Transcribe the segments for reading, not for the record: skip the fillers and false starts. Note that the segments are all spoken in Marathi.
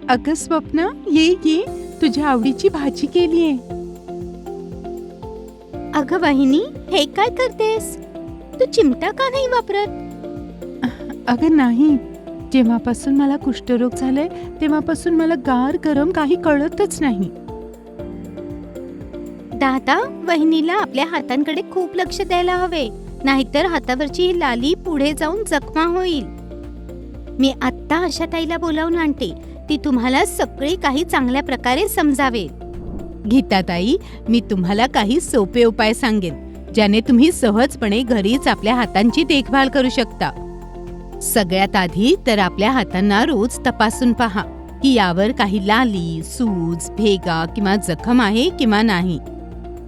अगं स्वप्ना, ये ये, तुझ्या आवडीची भाजी केलीये. अगं वाहिनी, हे काय करतेस? तू चिमटा का नाही वापरत? अगं नाही, जेव्हापासून मला कुष्ठरोग झालाय तेव्हापासून मला गार गरम काही कळतच नाही. दादा, वहिनीला आपल्या हातांकडे खूप लक्ष द्यायला हवे, नाहीतर हातावरची ही लाली पुढे जाऊन जखमा होईल. मी आत्ता आशाताईला बोलावून आणते, ती तुम्हाला सगळे काही चांगल्या प्रकारे समजावेल. गीताताई, मी तुम्हाला काही सोपे उपाय सांगेन, ज्याने तुम्ही सहजपणे घरीच आपल्या हातांची देखभाल करू शकता. सगळ्यात आधी तर आपल्या हातांना रोज तपासून पहा की यावर काही लाली, सूज, भेगा किंवा जखम आहे किंवा नाही.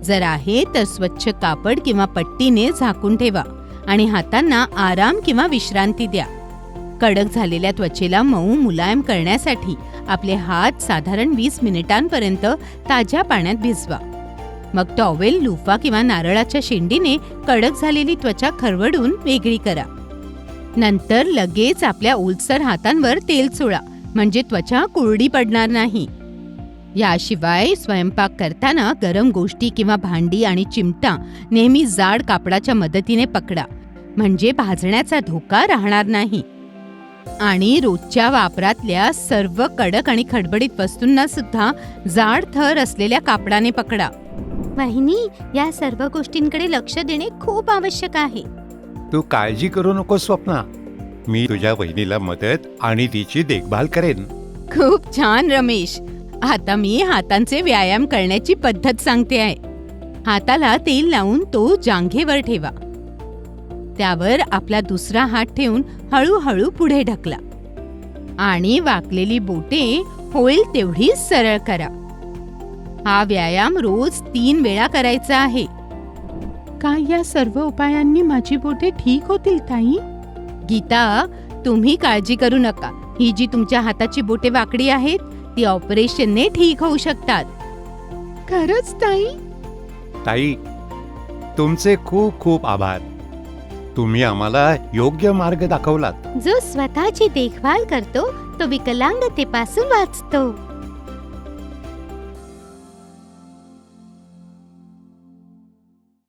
जर आहे तर स्वच्छ कापड किंवा पट्टीने झाकून ठेवा आणि हातांना आराम किंवा विश्रांती द्या. कडक झालेल्या त्वचेला मऊ मुलायम करण्यासाठी आपले हात साधारण 20 मिनिटांपर्यंत ताज्या पाण्यात भिजवा. मग टॉवेल, लुफा किंवा नारळाच्या शेंडीने कडक झालेली त्वचा खरवडून वेगळी करा. नंतर लगेच आपल्या ओलसर हातांवर तेल चोळा, म्हणजे त्वचा कोरडी पडणार नाही. याशिवाय स्वयंपाक करताना गरम गोष्टी किंवा भांडी आणि चिमटा नेहमी जाड कापडाच्या मदतीने पकडा, म्हणजे भाजण्याचा धोका राहणार नाही. आणि रोजच्या वापरातल्या सर्व कडक आणि खडबडीत वस्तूंना सुद्धा जाड थर असलेल्या कापडाने पकडा. वाहिनी, या सर्व गोष्टींकडे लक्ष देणे खूप आवश्यक आहे. तू काळजी करू नको स्वप्ना, मी तुझ्या वहिनीला मदत आणि तिची देखभाल करेन. खूप छान रमेश. आता मी हातांचे व्यायाम करण्याची पद्धत सांगते आहे. हाताला तेल लावून तो जांघेवर ठेवा. त्यावर आपला दुसरा हात ठेवून हळूहळू पुढे ढकला आणि वाकलेली बोटे होईल तेवढी सरळ करा. हा व्यायाम रोज 3 वेळा करायचा आहे. काय या सर्व उपायांनी माझी बोटे ठीक होतील ताई? गीता, तुम्ही काळजी करू नका. ही जी तुमच्या हाताची बोटे वाकडी आहेत ती ऑपरेशनने ठीक होऊ शकतात. खरंच ताई? ताई, तुमचे खूप खूप आभार. तुम्ही आम्हाला योग्य मार्ग दाखवलात. जो स्वतःची देखभाल करतो तो विकलांगतेपासून वाचतो.